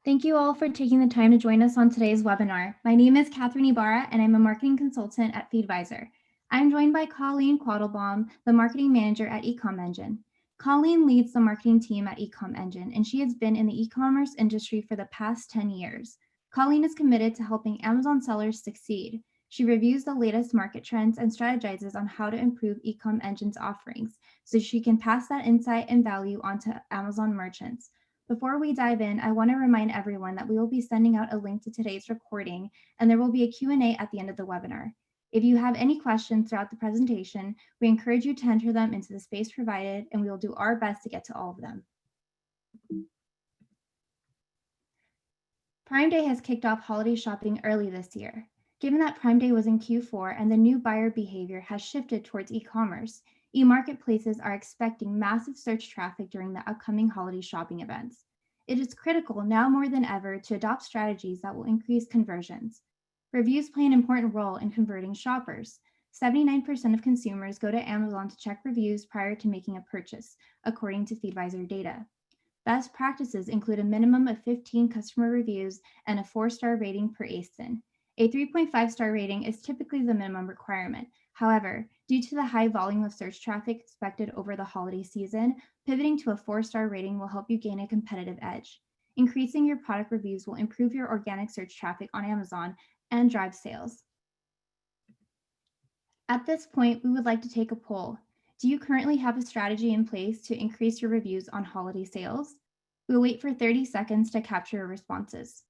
Thank you all for taking the time to join us on today's webinar. My name is Catherine Ibarra, and I'm a marketing consultant at Feedvisor. I'm joined by Colleen Quattlebaum, the marketing manager at Ecom Engine. Colleen leads the marketing team at Ecom Engine, and she has been in the e-commerce industry for the past 10 years. Colleen is committed to helping Amazon sellers succeed. She reviews the latest market trends and strategizes on how to improve Ecom Engine's offerings so she can pass that insight and value onto Amazon merchants. Before we dive in, I want to remind everyone that we will be sending out a link to today's recording, and there will be a Q&A at the end of the webinar. If you have any questions throughout the presentation, we encourage you to enter them into the space provided, and we will do our best to get to all of them. Prime Day has kicked off holiday shopping early this year. Given that Prime Day was in Q4 and the new buyer behavior has shifted towards e-commerce, e-marketplaces are expecting massive search traffic during the upcoming holiday shopping events. It is critical now more than ever to adopt strategies that will increase conversions. Reviews play an important role in converting shoppers. 79% of consumers go to Amazon to check reviews prior to making a purchase, according to Feedvisor data. Best practices include a minimum of 15 customer reviews and a 4-star rating per ASIN. A 3.5-star rating is typically the minimum requirement. However, due to the high volume of search traffic expected over the holiday season, pivoting to a 4-star rating will help you gain a competitive edge. Increasing your product reviews will improve your organic search traffic on Amazon and drive sales. At this point, we would like to take a poll. Do you currently have a strategy in place to increase your reviews on holiday sales? We'll wait for 30 seconds to capture your responses.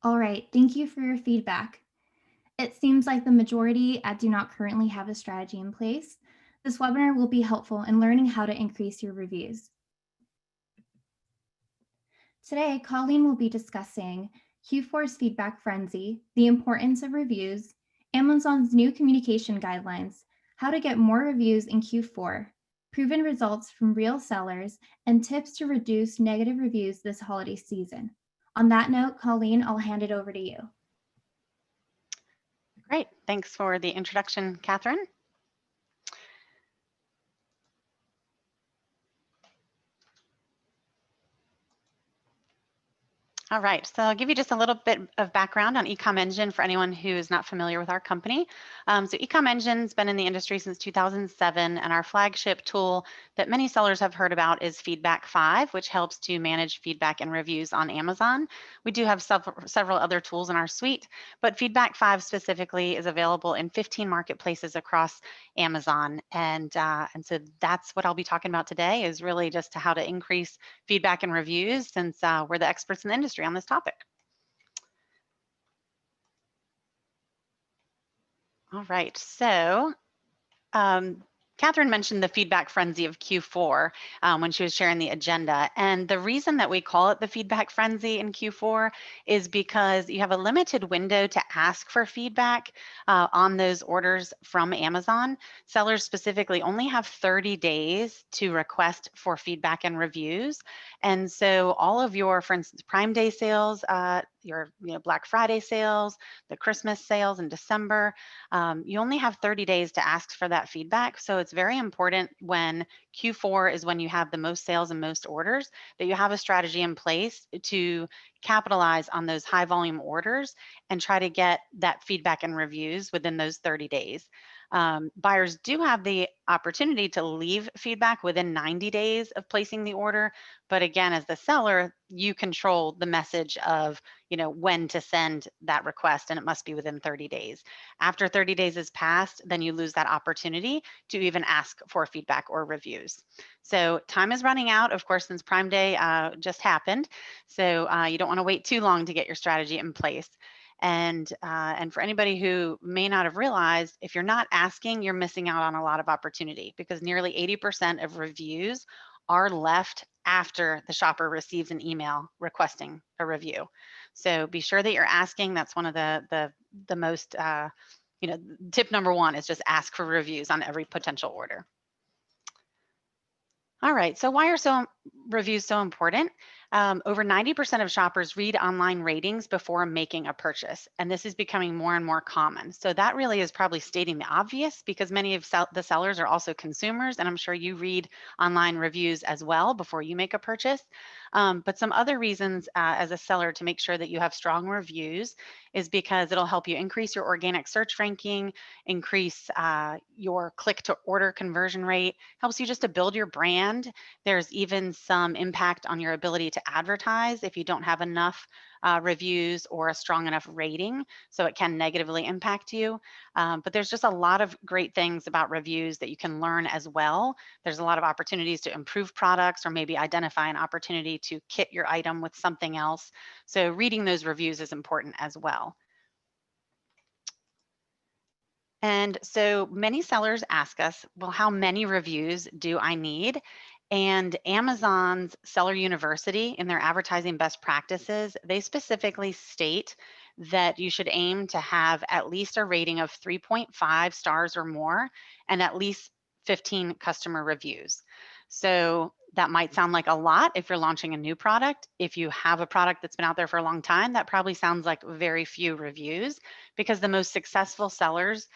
All right, thank you for your feedback. It seems like the majority do not currently have a strategy in place. This webinar will be helpful in learning how to increase your reviews. Today, Colleen will be discussing Q4's feedback frenzy, the importance of reviews, Amazon's new communication guidelines, how to get more reviews in Q4, proven results from real sellers, and tips to reduce negative reviews this holiday season. On that note, Colleen, I'll hand it over to you. Great, thanks for the introduction, Catherine. All right, so I'll give you just a little bit of background on Ecom Engine for anyone who is not familiar with our company. So Ecom Engine's been in the industry since 2007, and our flagship tool that many sellers have heard about is Feedback 5, which helps to manage feedback and reviews on Amazon. We do have several other tools in our suite, but Feedback 5 specifically is available in 15 marketplaces across Amazon. And so that's what I'll be talking about today, is really just how to increase feedback and reviews, since we're the experts in the industry on this topic. All right, so Catherine mentioned the feedback frenzy of Q4 when she was sharing the agenda. And the reason that we call it the feedback frenzy in Q4 is because you have a limited window to ask for feedback on those orders from Amazon. Sellers specifically only have 30 days to request for feedback and reviews. And so all of your, for instance, Prime Day sales, your Black Friday sales, the Christmas sales in December, you only have 30 days to ask for that feedback. So it's very important when Q4 is when you have the most sales and most orders, that you have a strategy in place to capitalize on those high volume orders and try to get that feedback and reviews within those 30 days. Buyers do have the opportunity to leave feedback within 90 days of placing the order. But again, as the seller, you control the message of, when to send that request, and it must be within 30 days. After 30 days is passed, then you lose that opportunity to even ask for feedback or reviews. So time is running out, of course, since Prime Day just happened. So you don't want to wait too long to get your strategy in place. And for anybody who may not have realized, if you're not asking, you're missing out on a lot of opportunity, because nearly 80% of reviews are left after the shopper receives an email requesting a review. So be sure that you're asking. That's one of the most tip number one is just ask for reviews on every potential order. All right, so why are reviews so important? Over 90% of shoppers read online ratings before making a purchase, and this is becoming more and more common. So that really is probably stating the obvious because many of the sellers are also consumers, and I'm sure you read online reviews as well before you make a purchase. But some other reasons as a seller to make sure that you have strong reviews is because it'll help you increase your organic search ranking, increase your click to order conversion rate, helps you just to build your brand. There's even some impact on your ability to advertise if you don't have enough reviews or a strong enough rating, so it can negatively impact you. But there's just a lot of great things about reviews that you can learn as well. There's a lot of opportunities to improve products or maybe identify an opportunity to kit your item with something else. So reading those reviews is important as well. And so many sellers ask us, well, how many reviews do I need? And Amazon's Seller University, in their advertising best practices, they specifically state that you should aim to have at least a rating of 3.5 stars or more and at least 15 customer reviews. So that might sound like a lot if you're launching a new product. If you have a product that's been out there for a long time, that probably sounds like very few reviews because the most successful sellers,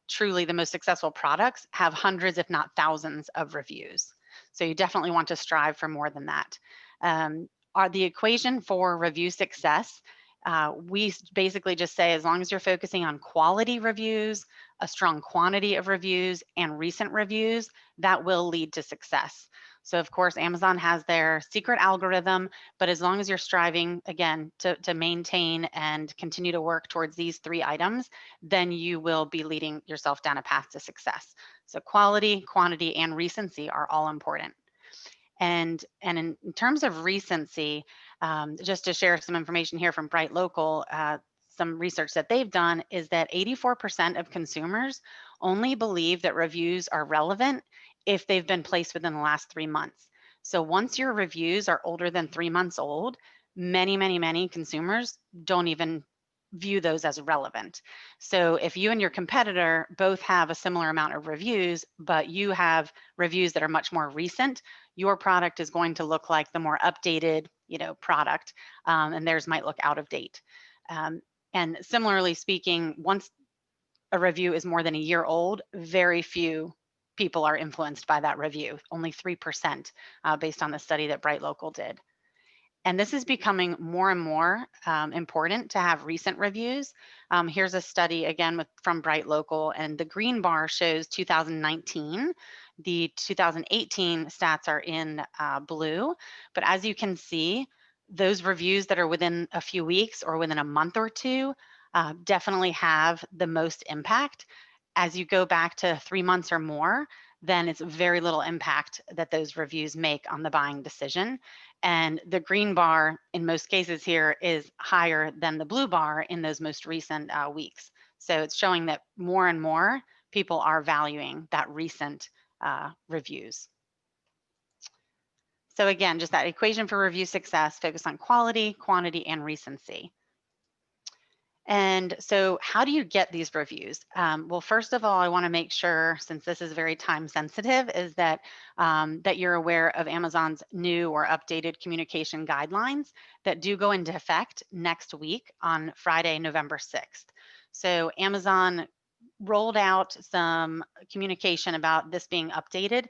truly the most successful products, have hundreds, if not thousands, of reviews. So you definitely want to strive for more than that. Are the equation for review success? We basically just say as long as you're focusing on quality reviews, a strong quantity of reviews, and recent reviews, that will lead to success. So of course, Amazon has their secret algorithm, but as long as you're striving, again, to maintain and continue to work towards these three items, then you will be leading yourself down a path to success. So quality, quantity, and recency are all important. And in terms of recency, just to share some information here from Bright Local, some research that they've done is that 84% of consumers only believe that reviews are relevant if they've been placed within the last 3 months. So once your reviews are older than 3 months old, many consumers don't even view those as relevant. So if you and your competitor both have a similar amount of reviews, but you have reviews that are much more recent, your product is going to look like the more updated, product, and theirs might look out of date. And similarly speaking, once a review is more than a year old, very few people are influenced by that review, only 3% based on the study that Bright Local did. And this is becoming more and more important to have recent reviews. Here's a study again from Bright Local, and the green bar shows 2019. The 2018 stats are in blue, but as you can see, those reviews that are within a few weeks or within a month or two definitely have the most impact. As you go back to 3 months or more, then it's very little impact that those reviews make on the buying decision. And the green bar in most cases here is higher than the blue bar in those most recent weeks. So it's showing that more and more people are valuing that recent reviews. So again, just that equation for review success, focus on quality, quantity, and recency. And so how do you get these reviews? Well, first of all, I want to make sure, since this is very time sensitive, is that that you're aware of Amazon's new or updated communication guidelines that do go into effect next week on Friday, November 6th. So Amazon rolled out some communication about this being updated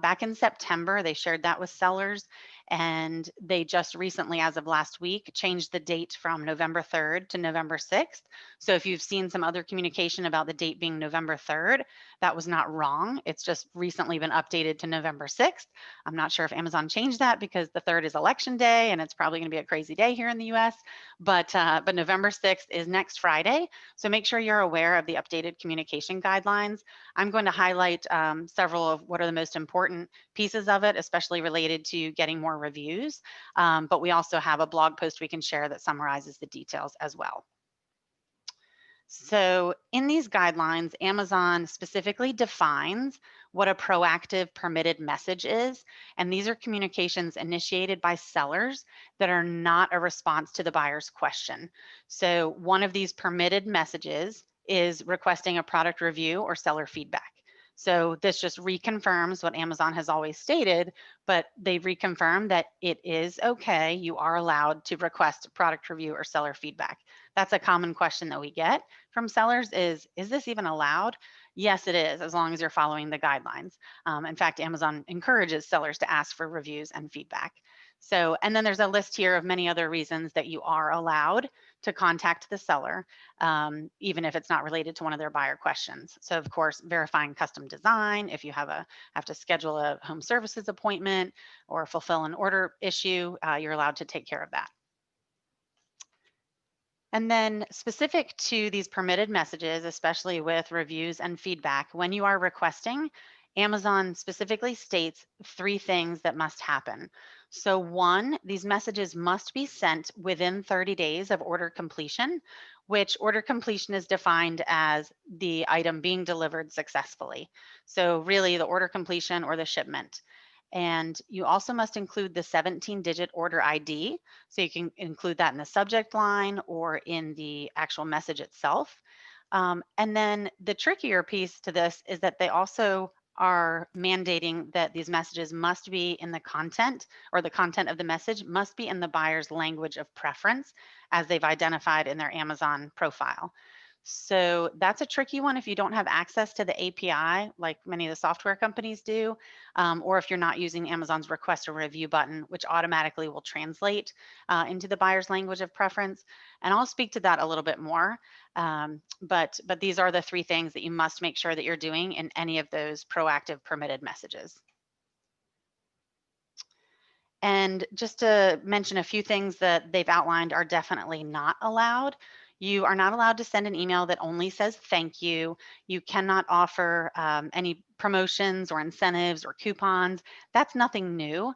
back in September. They shared that with sellers, and they just recently, as of last week, changed the date from November 3rd to November 6th. So if you've seen some other communication about the date being November 3rd, that was not wrong. It's just recently been updated to November 6th. I'm not sure if Amazon changed that because the 3rd is election day and it's probably going to be a crazy day here in the US, but November 6th is next Friday. So make sure you're aware of the updated communication guidelines. I'm going to highlight several of what are the most important pieces of it, especially related to getting more reviews. But we also have a blog post we can share that summarizes the details as well. So, in these guidelines, Amazon specifically defines what a proactive permitted message is. And these are communications initiated by sellers that are not a response to the buyer's question. So, one of these permitted messages is requesting a product review or seller feedback. So, this just reconfirms what Amazon has always stated, but they reconfirm that it is okay. You are allowed to request a product review or seller feedback. That's a common question that we get from sellers is this even allowed? Yes, it is, as long as you're following the guidelines. In fact, Amazon encourages sellers to ask for reviews and feedback. So, and then there's a list here of many other reasons that you are allowed to contact the seller, even if it's not related to one of their buyer questions. So, of course, verifying custom design, if you have to schedule a home services appointment or fulfill an order issue, you're allowed to take care of that. And then specific to these permitted messages, especially with reviews and feedback, when you are requesting, Amazon specifically states three things that must happen. So, one, these messages must be sent within 30 days of order completion, which order completion is defined as the item being delivered successfully. So, really, the order completion or the shipment. And you also must include the 17-digit order ID. So you can include that in the subject line or in the actual message itself. And then the trickier piece to this is that they also are mandating that these messages must be in the content, or the content of the message must be in the buyer's language of preference as they've identified in their Amazon profile. So that's a tricky one if you don't have access to the API like many of the software companies do, or if you're not using Amazon's request a review button, which automatically will translate into the buyer's language of preference. And I'll speak to that a little bit more. But these are the three things that you must make sure that you're doing in any of those proactive permitted messages. And just to mention a few things that they've outlined are definitely not allowed. You are not allowed to send an email that only says thank you. You cannot offer any promotions or incentives or coupons. That's nothing new.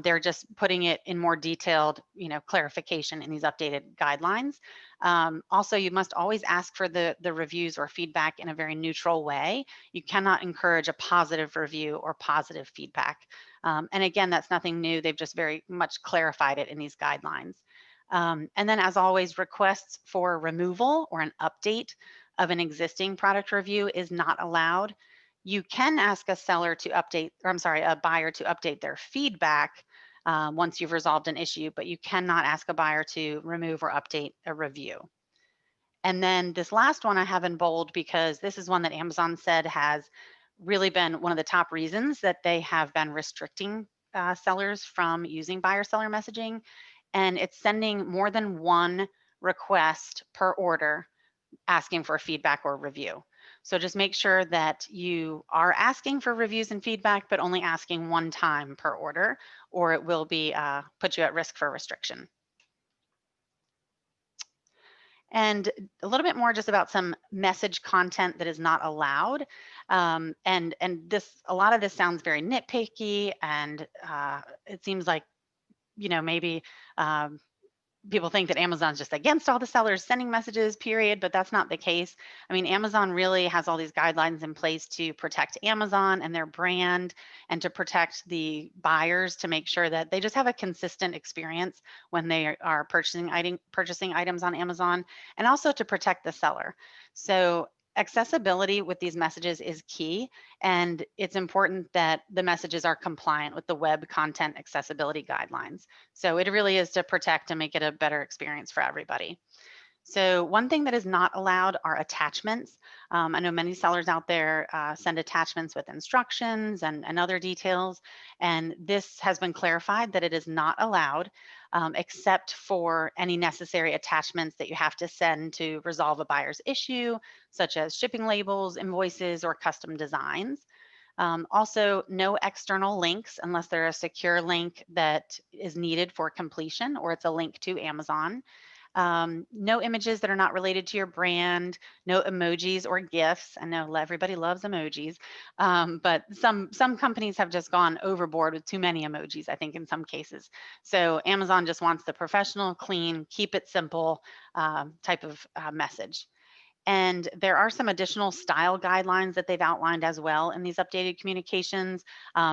They're just putting it in more detailed, clarification in these updated guidelines. Also, you must always ask for the reviews or feedback in a very neutral way. You cannot encourage a positive review or positive feedback. And again, that's nothing new. They've just very much clarified it in these guidelines. And then, as always, requests for removal or an update of an existing product review is not allowed. You can ask a seller to update, or I'm sorry, a buyer to update their feedback once you've resolved an issue, but you cannot ask a buyer to remove or update a review. And then this last one I have in bold because this is one that Amazon said has really been one of the top reasons that they have been restricting sellers from using buyer seller messaging. And it's sending more than one request per order asking for feedback or review. So just make sure that you are asking for reviews and feedback, but only asking one time per order, or it will be put you at risk for restriction. And a little bit more just about some message content that is not allowed. And this, a lot of this sounds very nitpicky, and it seems like maybe people think that Amazon's just against all the sellers sending messages, period, but that's not the case. I mean, Amazon really has all these guidelines in place to protect Amazon and their brand and to protect the buyers to make sure that they just have a consistent experience when they are purchasing items on Amazon, and also to protect the seller. So accessibility with these messages is key, and it's important that the messages are compliant with the web content accessibility guidelines. So it really is to protect and make it a better experience for everybody. So one thing that is not allowed are attachments. I know many sellers out there send attachments with instructions and other details, and this has been clarified that it is not allowed except for any necessary attachments that you have to send to resolve a buyer's issue, such as shipping labels, invoices, or custom designs. Also, no external links unless they're a secure link that is needed for completion or it's a link to Amazon. No images that are not related to your brand, no emojis or GIFs. I know everybody loves emojis, but some companies have just gone overboard with too many emojis, I think, in some cases. So Amazon just wants the professional, clean, keep it simple type of message. And there are some additional style guidelines that they've outlined as well in these updated communications.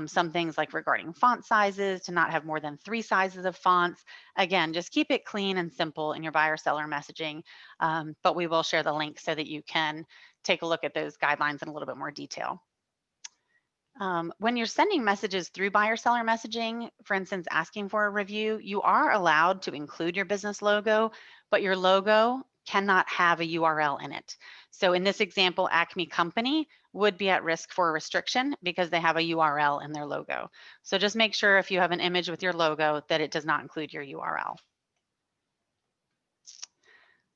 Some things like regarding font sizes, to not have more than 3 sizes of fonts. Again, just keep it clean and simple in your buyer seller messaging. But we will share the link so that you can take a look at those guidelines in a little bit more detail. When you're sending messages through buyer seller messaging, for instance, asking for a review, you are allowed to include your business logo, but your logo cannot have a URL in it. So in this example, Acme Company would be at risk for a restriction because they have a URL in their logo. So just make sure if you have an image with your logo that it does not include your URL.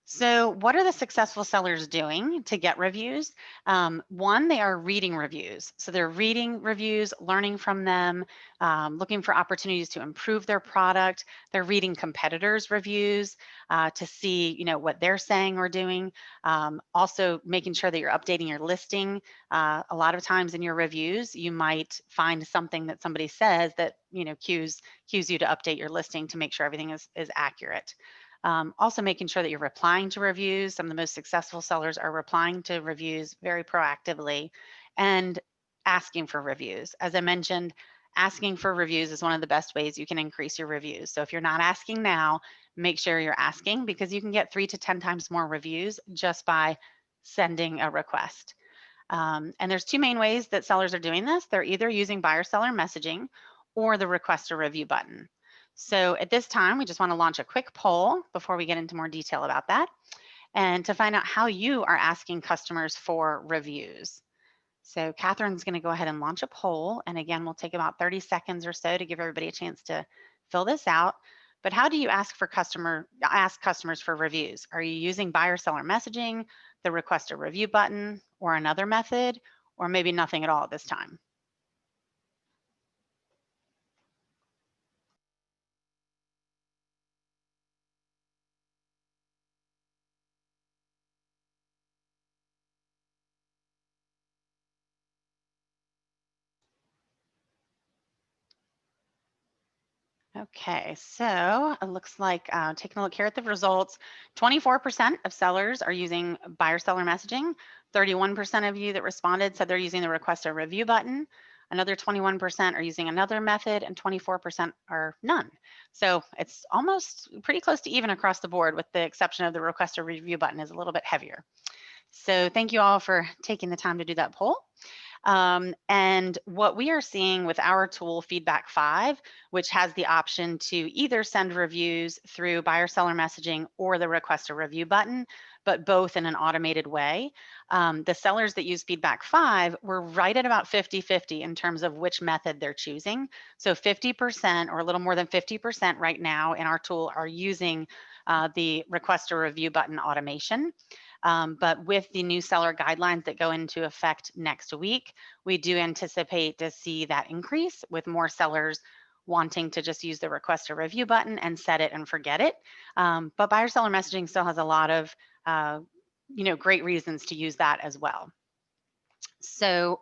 So, what are the successful sellers doing to get reviews? One, they are reading reviews. So, they're reading reviews, learning from them, looking for opportunities to improve their product. They're reading competitors' reviews to see, what they're saying or doing. Also, making sure that you're updating your listing. A lot of times in your reviews, you might find something that somebody says that cues you to update your listing to make sure everything is accurate. Also making sure that you're replying to reviews. Some of the most successful sellers are replying to reviews very proactively and asking for reviews. As I mentioned, asking for reviews is one of the best ways you can increase your reviews. So if you're not asking now, make sure you're asking, because you can get 3 to 10 times more reviews just by sending a request. And there's 2 main ways that sellers are doing this. They're either using buyer seller messaging or the request a review button. So at this time, we just want to launch a quick poll before we get into more detail about that, and to find out how you are asking customers for reviews. So Catherine's going to go ahead and launch a poll. And again, we'll take about 30 seconds or so to give everybody a chance to fill this out. But how do you ask customers for reviews? Are you using buyer seller messaging, the request a review button, or another method, or maybe nothing at all at this time? Okay, so it looks like taking a look here at the results, 24% of sellers are using buyer seller messaging. 31% of you that responded said they're using the request a review button. Another 21% are using another method, and 24% are none. So it's almost pretty close to even across the board, with the exception of the request a review button is a little bit heavier. So thank you all for taking the time to do that poll. And what we are seeing with our tool, Feedback 5, which has the option to either send reviews through buyer seller messaging or the request a review button, but both in an automated way. The sellers that use Feedback 5 were right at about 50-50 in terms of which method they're choosing. So 50% or a little more than 50% right now in our tool are using the request a review button automation. But with the new seller guidelines that go into effect next week, we do anticipate to see that increase, with more sellers wanting to just use the request a review button and set it and forget it. But buyer seller messaging still has a lot of great reasons to use that as well. So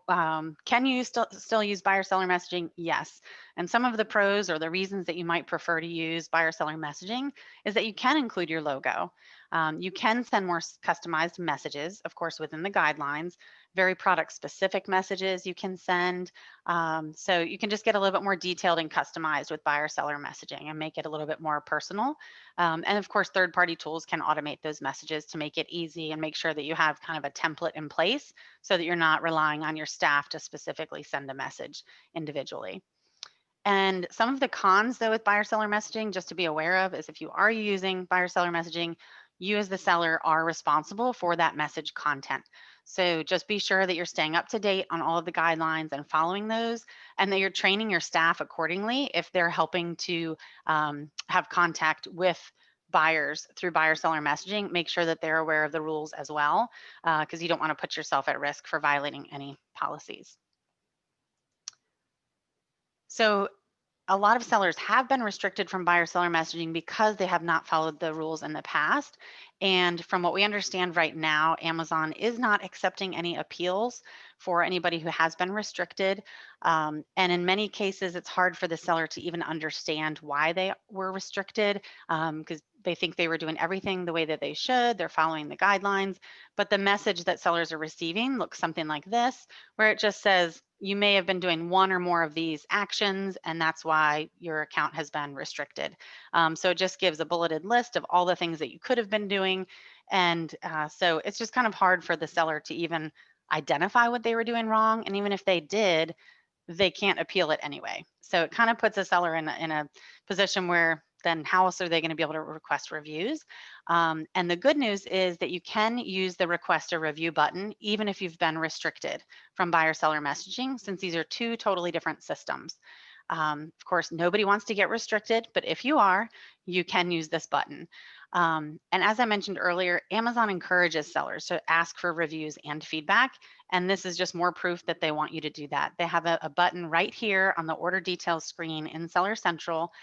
can you still use buyer seller messaging? Yes. And some of the pros or the reasons that you might prefer to use buyer seller messaging is that you can include your logo. You can send more customized messages, of course, within the guidelines, very product specific messages you can send. So you can just get a little bit more detailed and customized with buyer seller messaging and make it a little bit more personal. And of course, third-party tools can automate those messages to make it easy and make sure that you have kind of a template in place so that you're not relying on your staff to specifically send a message individually. And some of the cons, though, with buyer seller messaging, just to be aware of, is if you are using buyer seller messaging, you as the seller are responsible for that message content. So just be sure that you're staying up to date on all of the guidelines and following those, and that you're training your staff accordingly if they're helping to have contact with buyers through buyer seller messaging. Make sure that they're aware of the rules as well, because you don't want to put yourself at risk for violating any policies. So a lot of sellers have been restricted from buyer seller messaging because they have not followed the rules in the past. And from what we understand right now, Amazon is not accepting any appeals for anybody who has been restricted. And in many cases, it's hard for the seller to even understand why they were restricted, because they think they were doing everything the way that they should, they're following the guidelines, but the message that sellers are receiving looks something like this, where it just says, you may have been doing one or more of these actions, and that's why your account has been restricted. So it just gives a bulleted list of all the things that you could have been doing. And so it's just kind of hard for the seller to even identify what they were doing wrong. And even if they did, they can't appeal it anyway. So it kind of puts a seller in a position where then how else are they going to be able to request reviews? And the good news is that you can use the request a review button, even if you've been restricted from buyer seller messaging, since these are two totally different systems. Of course, nobody wants to get restricted, but if you are, you can use this button. And as I mentioned earlier, Amazon encourages sellers to ask for reviews and feedback. And this is just more proof that they want you to do that. They have a button right here on the order details screen in Seller Central.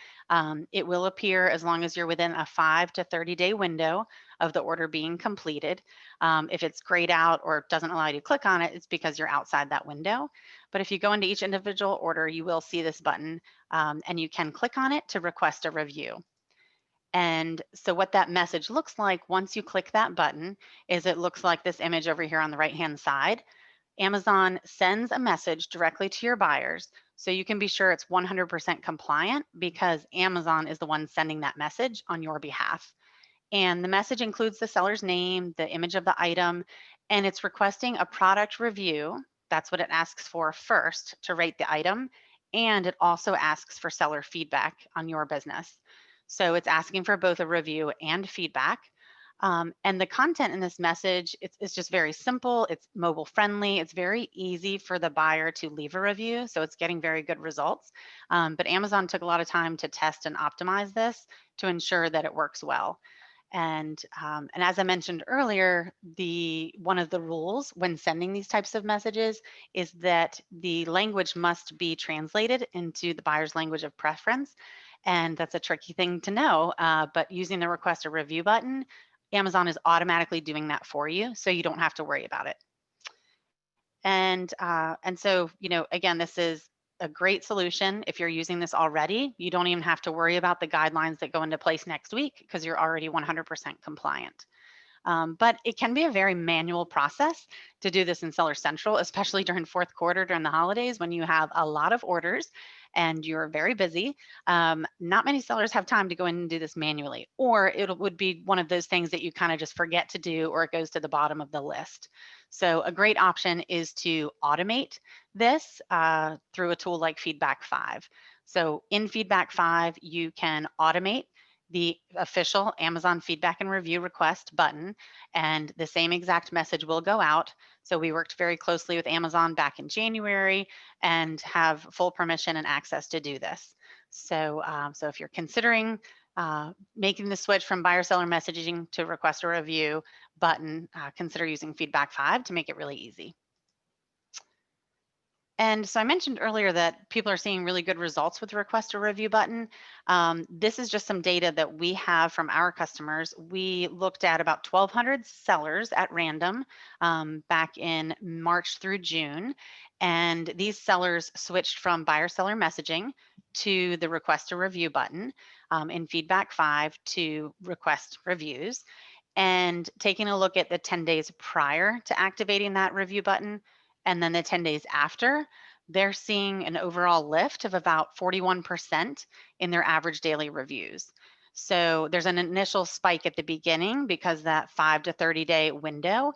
It will appear as long as you're within a 5 to 30-day window of the order being completed. If it's grayed out or doesn't allow you to click on it, it's because you're outside that window. But if you go into each individual order, you will see this button and you can click on it to request a review. And so what that message looks like once you click that button is it looks like this image over here on the right-hand side. Amazon sends a message directly to your buyers so you can be sure it's 100% compliant because Amazon is the one sending that message on your behalf. And the message includes the seller's name, the image of the item, and it's requesting a product review. That's what it asks for first to rate the item. And it also asks for seller feedback on your business. So it's asking for both a review and feedback. And the content in this message, it's just very simple. It's mobile friendly. It's very easy for the buyer to leave a review. So it's getting very good results. But Amazon took a lot of time to test and optimize this to ensure that it works well. And as I mentioned earlier, the one of the rules when sending these types of messages is that the language must be translated into the buyer's language of preference, and that's a tricky thing to know. But using the request a review button, Amazon is automatically doing that for you, so you don't have to worry about it. And so, again, this is a great solution. If you're using this already, you don't even have to worry about the guidelines that go into place next week because you're already 100% compliant. But it can be a very manual process to do this in Seller Central, especially during fourth quarter during the holidays when you have a lot of orders and you're very busy. Not many sellers have time to go in and do this manually, or it would be one of those things that you kind of just forget to do or it goes to the bottom of the list. So a great option is to automate this through a tool like Feedback 5. So in Feedback 5, you can automate the official Amazon feedback and review request button, and the same exact message will go out. So we worked very closely with Amazon back in January and have full permission and access to do this. So, so if you're considering making the switch from buyer seller messaging to request a review button, consider using Feedback 5 to make it really easy. And so I mentioned earlier that people are seeing really good results with the request a review button. This is just some data that we have from our customers. We looked at about 1,200 sellers at random back in March through June. And these sellers switched from buyer seller messaging to the request a review button in Feedback 5 to request reviews. And taking a look at the 10 days prior to activating that review button, and then the 10 days after, they're seeing an overall lift of about 41% in their average daily reviews. So there's an initial spike at the beginning because that 5 to 30-day window,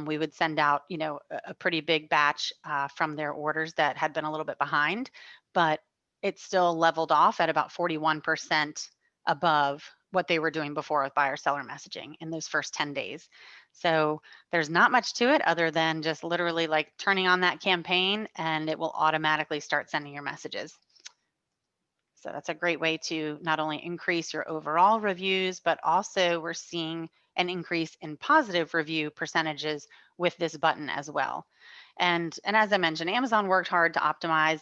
we would send out, a pretty big batch from their orders that had been a little bit behind, but it still leveled off at about 41% above what they were doing before with buyer seller messaging in those first 10 days. So there's not much to it other than just literally like turning on that campaign and it will automatically start sending your messages. So that's a great way to not only increase your overall reviews, but also we're seeing an increase in positive review percentages with this button as well. And as I mentioned, Amazon worked hard to optimize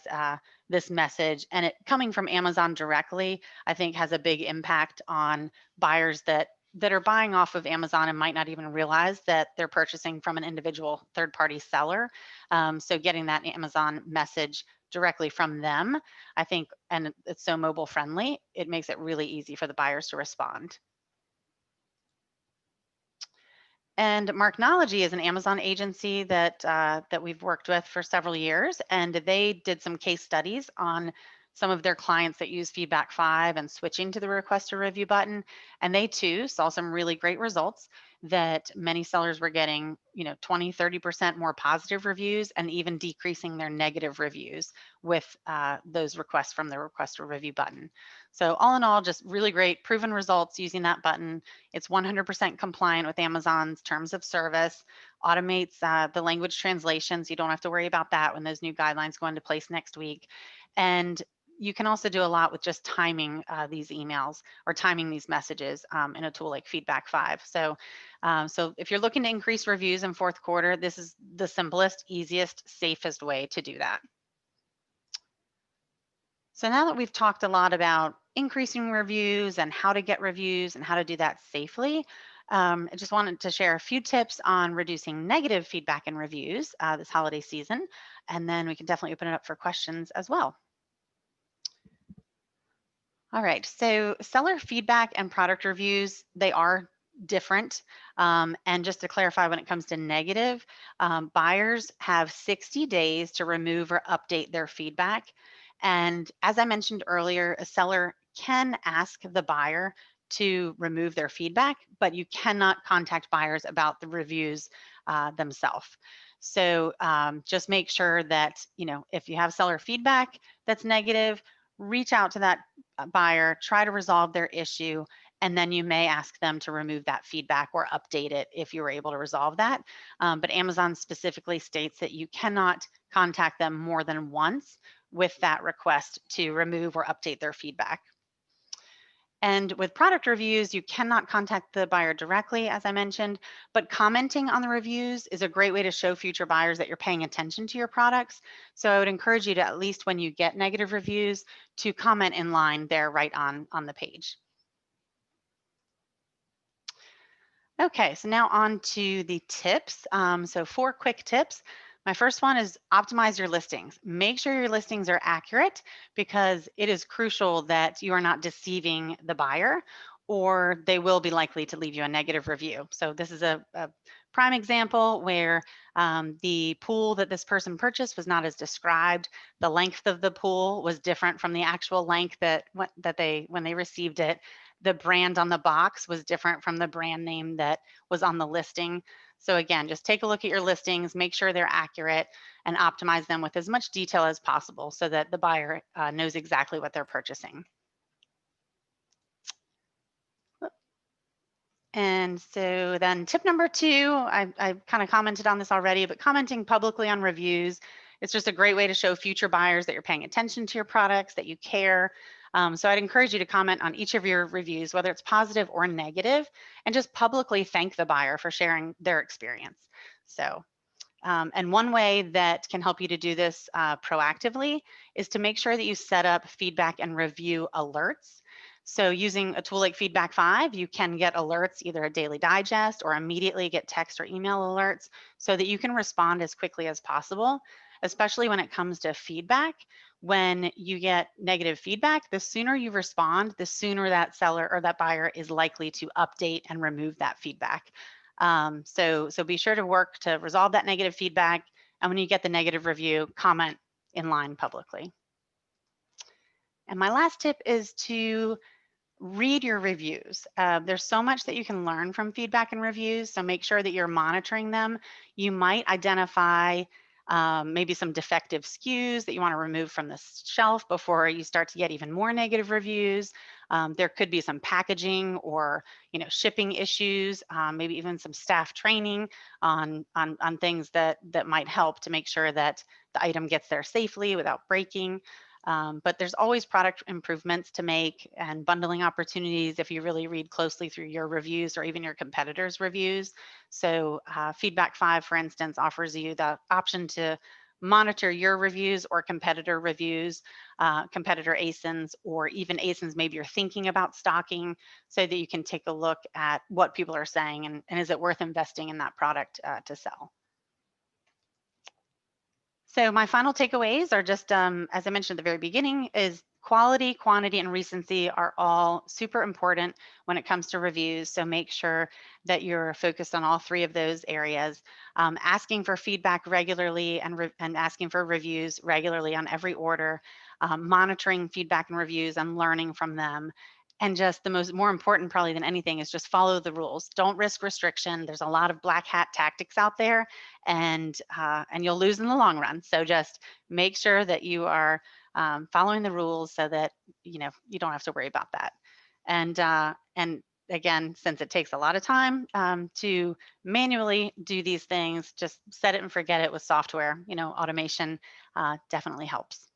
this message, and it coming from Amazon directly, I think has a big impact on buyers that are buying off of Amazon and might not even realize that they're purchasing from an individual third-party seller. So getting that Amazon message directly from them, I think, and it's so mobile friendly, it makes it really easy for the buyers to respond. And Marknology is an Amazon agency that we've worked with for several years, and they did some case studies on some of their clients that use Feedback 5 and switching to the Request a Review button. And they too saw some really great results that many sellers were getting, 20, 30% more positive reviews and even decreasing their negative reviews with those requests from the Request a Review button. So all in all, just really great proven results using that button. It's 100% compliant with Amazon's terms of service, automates the language translations. You don't have to worry about that when those new guidelines go into place next week. And you can also do a lot with just timing these emails or timing these messages in a tool like Feedback 5. So if you're looking to increase reviews in fourth quarter, this is the simplest, easiest, safest way to do that. So now that we've talked a lot about increasing reviews and how to get reviews and how to do that safely, I just wanted to share a few tips on reducing negative feedback and reviews this holiday season, and then we can definitely open it up for questions as well. All right, so seller feedback and product reviews, they are different. And just to clarify, when it comes to negative, buyers have 60 days to remove or update their feedback. And as I mentioned earlier, a seller can ask the buyer to remove their feedback, but you cannot contact buyers about the reviews themselves. So just make sure that, if you have seller feedback that's negative, reach out to that buyer, try to resolve their issue, and then you may ask them to remove that feedback or update it if you were able to resolve that. But Amazon specifically states that you cannot contact them more than once with that request to remove or update their feedback. And with product reviews, you cannot contact the buyer directly, as I mentioned, but commenting on the reviews is a great way to show future buyers that you're paying attention to your products. So I would encourage you to, at least when you get negative reviews, to comment in line there right on the page. Okay, so now on to the tips. So 4 quick tips. My first one is optimize your listings. Make sure your listings are accurate because it is crucial that you are not deceiving the buyer or they will be likely to leave you a negative review. So this is a prime example where the pool that this person purchased was not as described. The length of the pool was different from the actual length when they received it. The brand on the box was different from the brand name that was on the listing. So again, just take a look at your listings, make sure they're accurate, and optimize them with as much detail as possible so that the buyer knows exactly what they're purchasing. And so then tip number 2, I kind of commented on this already, but commenting publicly on reviews, it's just a great way to show future buyers that you're paying attention to your products, that you care. So I'd encourage you to comment on each of your reviews, whether it's positive or negative, and just publicly thank the buyer for sharing their experience. So, and one way that can help you to do this proactively is to make sure that you set up feedback and review alerts. So using a tool like Feedback 5, you can get alerts, either a daily digest or immediately get text or email alerts so that you can respond as quickly as possible, especially when it comes to feedback. When you get negative feedback, the sooner you respond, the sooner that seller or that buyer is likely to update and remove that feedback. So be sure to work to resolve that negative feedback. And when you get the negative review, comment in line publicly. And my last tip is to read your reviews. There's so much that you can learn from feedback and reviews, so make sure that you're monitoring them. You might identify maybe some defective SKUs that you want to remove from the shelf before you start to get even more negative reviews. There could be some packaging or shipping issues, maybe even some staff training on things that might help to make sure that the item gets there safely without breaking. But there's always product improvements to make and bundling opportunities if you really read closely through your reviews or even your competitors' reviews. So Feedback 5, for instance, offers you the option to monitor your reviews or competitor reviews, competitor ASINs, or even ASINs maybe you're thinking about stocking so that you can take a look at what people are saying and is it worth investing in that product to sell. So my final takeaways are just, as I mentioned at the very beginning, is quality, quantity, and recency are all super important when it comes to reviews. So make sure that you're focused on all three of those areas. Asking for feedback regularly and asking for reviews regularly on every order, monitoring feedback and reviews and learning from them. And just the more important probably than anything is just follow the rules. Don't risk restriction. There's a lot of black hat tactics out there, and you'll lose in the long run. So just make sure that you are following the rules so that you don't have to worry about that. And again, since it takes a lot of time to manually do these things, just set it and forget it with software. Automation definitely helps.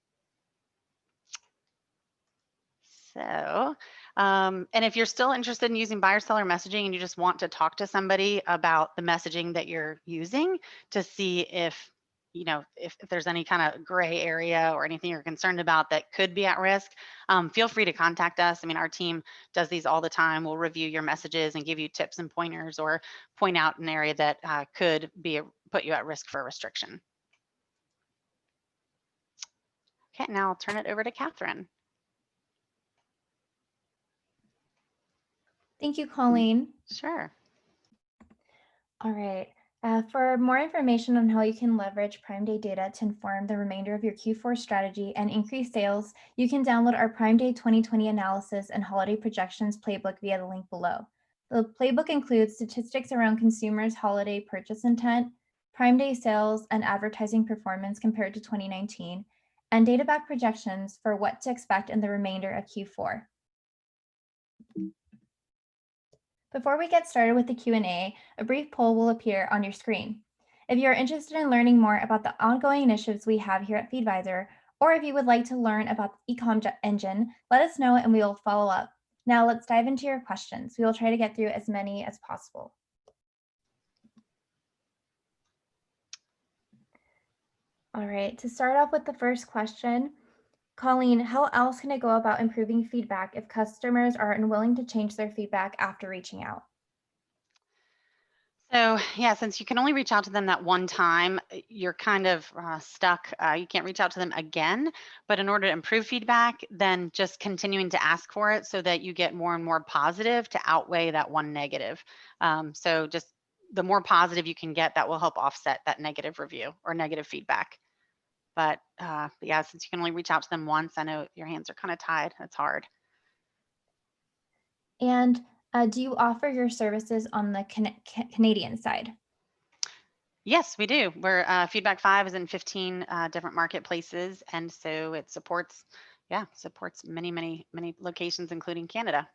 So, and if you're still interested in using buyer seller messaging and you just want to talk to somebody about the messaging that you're using to see if there's any kind of gray area or anything you're concerned about that could be at risk, feel free to contact us. I mean, our team does these all the time. We'll review your messages and give you tips and pointers or point out an area that could put you at risk for a restriction. Okay, now I'll turn it over to Catherine. Thank you, Colleen. Sure. All right. For more information on how you can leverage Prime Day data to inform the remainder of your Q4 strategy and increase sales, you can download our Prime Day 2020 analysis and holiday projections playbook via the link below. The playbook includes statistics around consumers' holiday purchase intent, Prime Day sales and advertising performance compared to 2019, and data back projections for what to expect in the remainder of Q4. Before we get started with the Q&A, a brief poll will appear on your screen. If you're interested in learning more about the ongoing initiatives we have here at Feedvisor, or if you would like to learn about the e-com engine, let us know and we will follow up. Now let's dive into your questions. We will try to get through as many as possible. All right, to start off with the first question, Colleen, how else can I go about improving feedback if customers are unwilling to change their feedback after reaching out? So yeah, since you can only reach out to them that one time, you're kind of stuck. You can't reach out to them again. But in order to improve feedback, then just continuing to ask for it so that you get more and more positive to outweigh that one negative. So just the more positive you can get, that will help offset that negative review or negative feedback. But yeah, since you can only reach out to them once, I know your hands are kind of tied. It's hard. And do you offer your services on the Canadian side? Yes, we do. We're Feedback 5 is in 15 different marketplaces, and so it supports many, many, many locations, including Canada.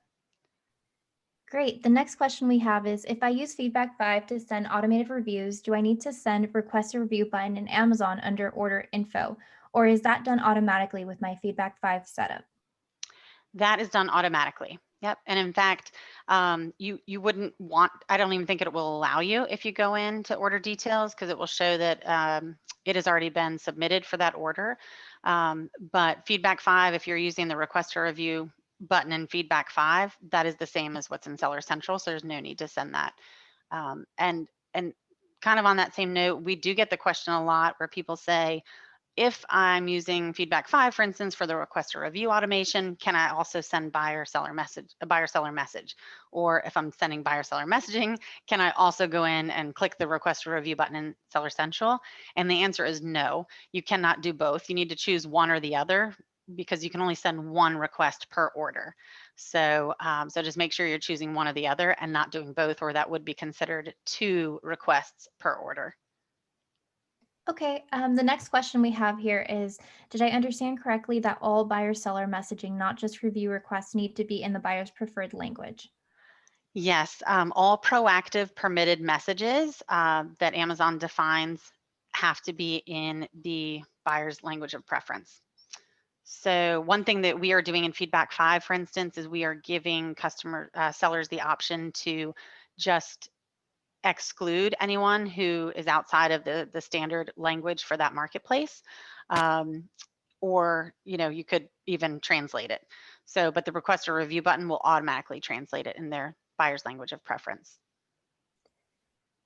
Great. The next question we have is, if I use Feedback 5 to send automated reviews, do I need to send request a review button in Amazon under order info, or is that done automatically with my Feedback 5 setup? That is done automatically. Yep. And in fact, you wouldn't want, I don't even think it will allow you if you go in to order details, because it will show that it has already been submitted for that order. But Feedback 5, if you're using the request a review button in Feedback 5, that is the same as what's in Seller Central. So there's no need to send that. And kind of on that same note, we do get the question a lot where people say, if I'm using Feedback 5, for instance, for the request a review automation, can I also send a buyer seller message? Or if I'm sending buyer seller messaging, can I also go in and click the request a review button in Seller Central? And the answer is no, you cannot do both. You need to choose one or the other because you can only send one request per order. So, so just make sure you're choosing one or the other and not doing both, or that would be considered 2 requests per order. Okay, the next question we have here is, did I understand correctly that all buyer-seller messaging, not just review requests, need to be in the buyer's preferred language? Yes, all proactive permitted messages that Amazon defines have to be in the buyer's language of preference. So one thing that we are doing in Feedback 5, for instance, is we are giving sellers the option to just exclude anyone who is outside of the standard language for that marketplace. Or you could even translate it. So, but the request a review button will automatically translate it in their buyer's language of preference.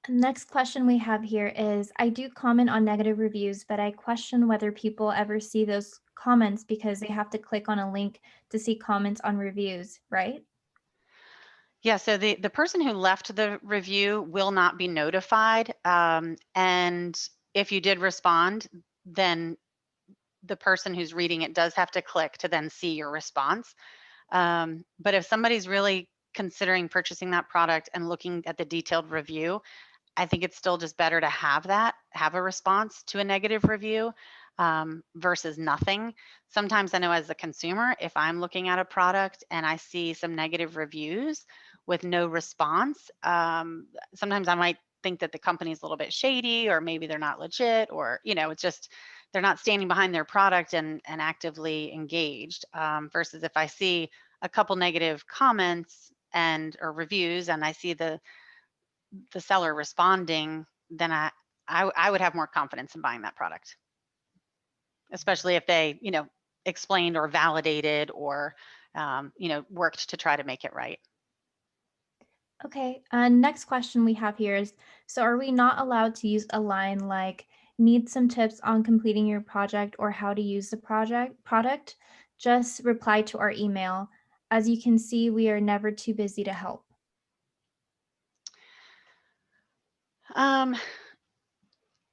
Next question we have here is, I do comment on negative reviews, but I question whether people ever see those comments because they have to click on a link to see comments on reviews, right? Yeah, so the person who left the review will not be notified. And if you did respond, then the person who's reading it does have to click to then see your response. But if somebody's really considering purchasing that product and looking at the detailed review, I think it's still just better to have a response to a negative review versus nothing. Sometimes I know as a consumer, if I'm looking at a product and I see some negative reviews with no response, sometimes I might think that the company's a little bit shady, or maybe they're not legit, or it's just they're not standing behind their product and actively engaged. Versus if I see a couple negative comments and or reviews, and I see the seller responding, then I would have more confidence in buying that product, especially if they, explained or validated or, worked to try to make it right. Okay, next question we have here is, so are we not allowed to use a line like need some tips on completing your project or how to use the product? Just reply to our email. As you can see, we are never too busy to help. Um,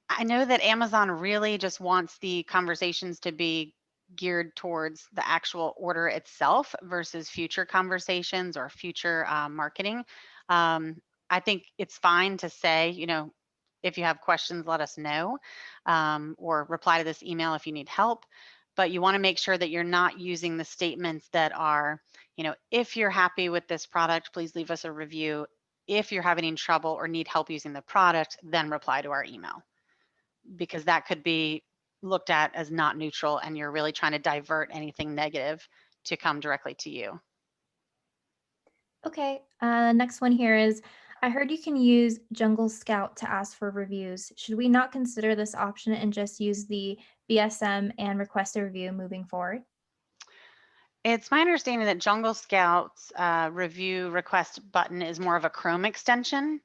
I know that Amazon really just wants the conversations to be geared towards the actual order itself versus future conversations or future marketing. Um, I think it's fine to say, if you have questions, let us know, or reply to this email if you need help. But you want to make sure that you're not using the statements that are, if you're happy with this product, please leave us a review. If you're having trouble or need help using the product, then reply to our email, because that could be looked at as not neutral and you're really trying to divert anything negative to come directly to you. Okay, next one here is, I heard you can use Jungle Scout to ask for reviews. Should we not consider this option and just use the BSM and request a review moving forward? It's my understanding that Jungle Scout's review request button is more of a Chrome extension.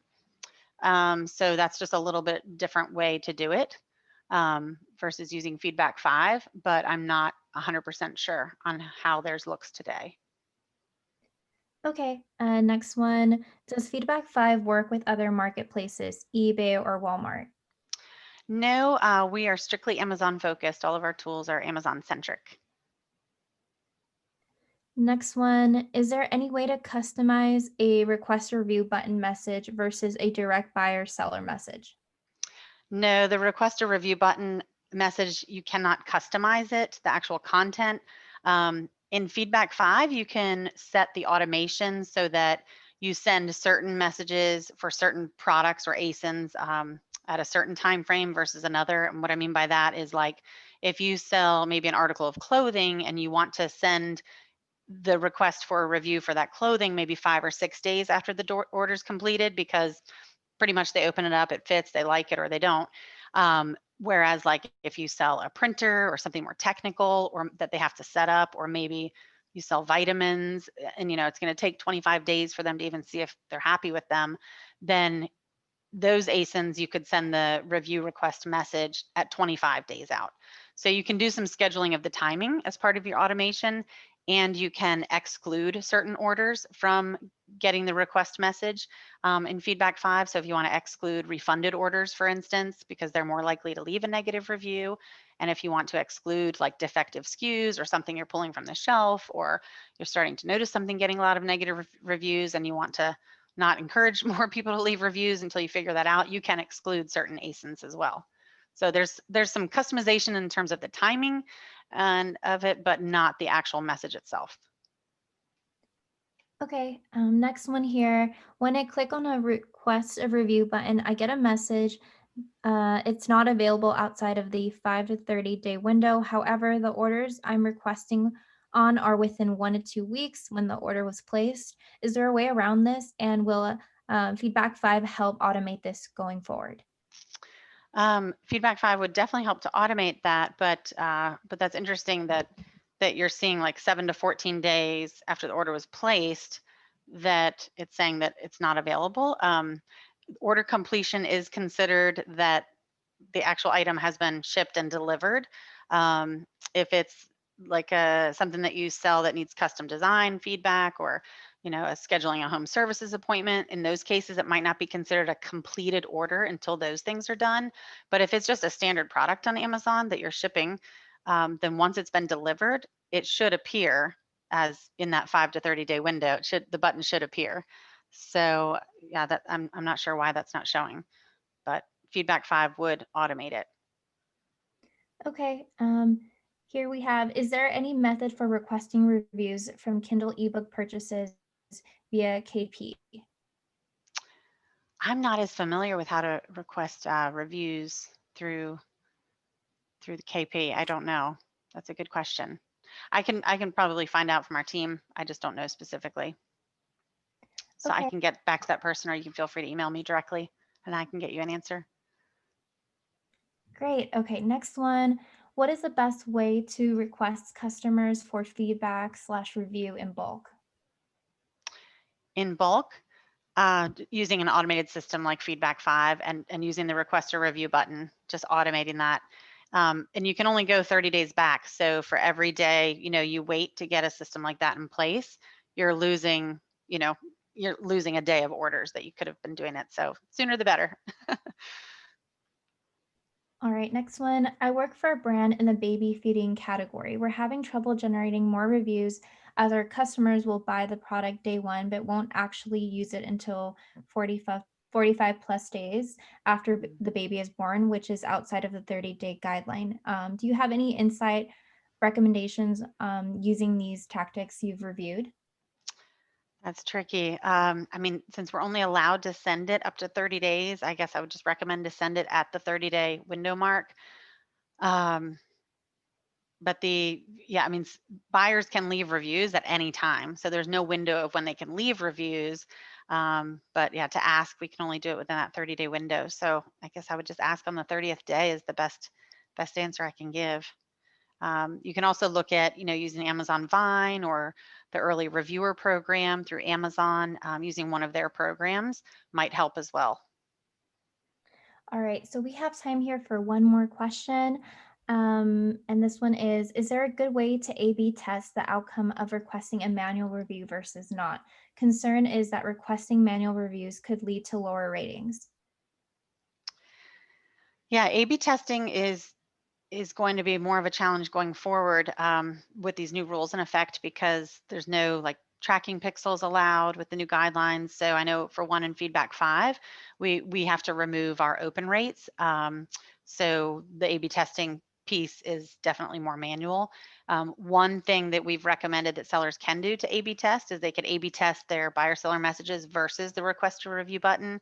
So that's just a little bit different way to do it versus using Feedback 5, but I'm not 100% sure on how theirs looks today. Okay, next one. Does Feedback 5 work with other marketplaces, eBay or Walmart? No, we are strictly Amazon focused. All of our tools are Amazon centric. Next one, is there any way to customize a request a review button message versus a direct buyer seller message? No, the request a review button message, you cannot customize it, the actual content. In Feedback 5, you can set the automation so that you send certain messages for certain products or ASINs at a certain time frame versus another. And what I mean by that is, like, if you sell maybe an article of clothing and you want to send the request for a review for that clothing maybe 5 or 6 days after the order's completed, because pretty much they open it up, it fits, they like it or they don't. Whereas, like, if you sell a printer or something more technical or that they have to set up, or maybe you sell vitamins and it's going to take 25 days for them to even see if they're happy with them, then those ASINs, you could send the review request message at 25 days out. So you can do some scheduling of the timing as part of your automation, and you can exclude certain orders from getting the request message in Feedback 5. So if you want to exclude refunded orders, for instance, because they're more likely to leave a negative review, and if you want to exclude like defective SKUs or something you're pulling from the shelf, or you're starting to notice something getting a lot of negative reviews and you want to not encourage more people to leave reviews until you figure that out, you can exclude certain ASINs as well. So there's some customization in terms of the timing and of it, but not the actual message itself. Okay, next one here. When I click on a request a review button, I get a message. It's not available outside of the 5 to 30-day window. However, the orders I'm requesting on are within 1 to 2 weeks when the order was placed. Is there a way around this? And will Feedback 5 help automate this going forward? Feedback 5 would definitely help to automate that, but that's interesting that you're seeing like 7 to 14 days after the order was placed that it's saying that it's not available. Order completion is considered that the actual item has been shipped and delivered. If it's like a something that you sell that needs custom design feedback, or a scheduling a home services appointment. In those cases, it might not be considered a completed order until those things are done. But if it's just a standard product on Amazon that you're shipping, then once it's been delivered, it should appear as in that 5 to 30 day window. The button should appear. So yeah, that I'm not sure why that's not showing, but Feedback 5 would automate it. Okay. Here we have, is there any method for requesting reviews from Kindle ebook purchases via KP? I'm not as familiar with how to request reviews through the KP. I don't know. That's a good question. I can probably find out from our team. I just don't know specifically. So I Okay. can get back to that person, or you can feel free to email me directly and I can get you an answer. Great. Okay, next one. What is the best way to request customers for feedback/review in bulk? In bulk, using an automated system like Feedback 5, and using the request a review button, just automating that. And you can only go 30 days back. So for every day, you wait to get a system like that in place, you're losing, you know, you're losing a day of orders that you could have been doing it. So sooner the better. All right, next one. I work for a brand in the baby feeding category. We're having trouble generating more reviews as our customers will buy the product day one, but won't actually use it until 45 plus days after the baby is born, which is outside of the 30-day guideline. Do you have any insight, recommendations using these tactics you've reviewed? That's tricky. I mean, since we're only allowed to send it up to 30 days, I guess I would just recommend to send it at the 30-day window mark. Um, but yeah, I mean, buyers can leave reviews at any time. So there's no window of when they can leave reviews. But yeah, to ask, we can only do it within that 30-day window. So I guess I would just ask on the 30th day is the best answer I can give. You can also look at, using Amazon Vine or the early reviewer program through Amazon. Using one of their programs might help as well. All right, so we have time here for one more question. And this one is there a good way to A/B test the outcome of requesting a manual review versus not? Concern is that requesting manual reviews could lead to lower ratings. Yeah, A/B testing is going to be more of a challenge going forward, with these new rules in effect, because there's no like tracking pixels allowed with the new guidelines. So I know for one in Feedback 5, we have to remove our open rates. So the A/B testing piece is definitely more manual. One thing that we've recommended that sellers can do to A/B test is they could A/B test their buyer seller messages versus the request a review button.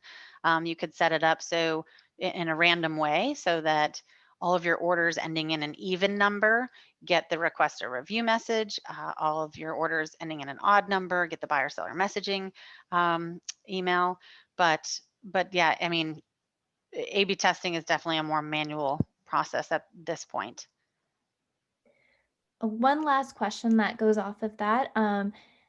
You could set it up so in a random way so that all of your orders ending in an even number get the request a review message. All of your orders ending in an odd number get the buyer seller messaging email. But yeah, I mean, A/B testing is definitely a more manual process at this point. One last question that goes off of that.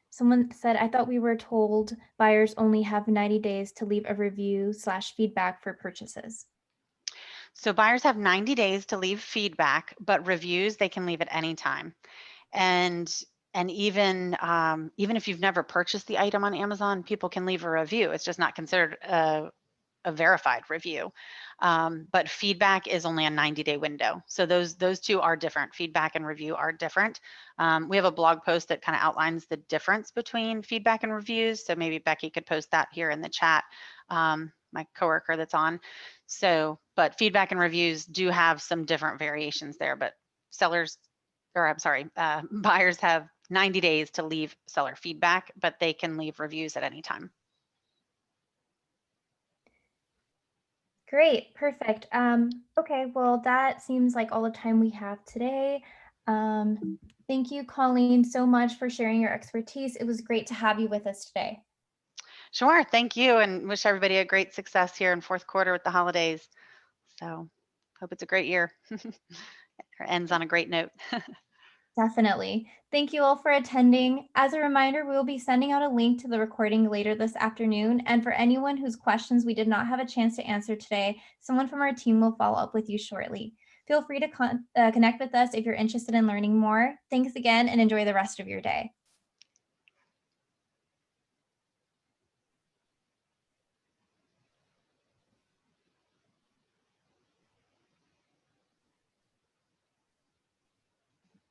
Someone said, I thought we were told buyers only have 90 days to leave a review/feedback for purchases. So buyers have 90 days to leave feedback, but reviews they can leave at any time. And even if you've never purchased the item on Amazon, people can leave a review. It's just not considered a verified review. But feedback is only a 90-day window. So those two are different. Feedback and review are different. We have a blog post that kind of outlines the difference between feedback and reviews. So maybe Becky could post that here in the chat, my coworker that's on. So, but feedback and reviews do have some different variations there, but buyers have 90 days to leave seller feedback, but they can leave reviews at any time. Great, perfect. Okay, well, that seems like all the time we have today. Thank you, Colleen, so much for sharing your expertise. It was great to have you with us today. Sure, thank you, and wish everybody a great success here in fourth quarter with the holidays. So hope it's a great year. Or ends on a great note. Definitely. Thank you all for attending. As a reminder, we will be sending out a link to the recording later this afternoon. And for anyone whose questions we did not have a chance to answer today, someone from our team will follow up with you shortly. Feel free to connect with us if you're interested in learning more. Thanks again and enjoy the rest of your day.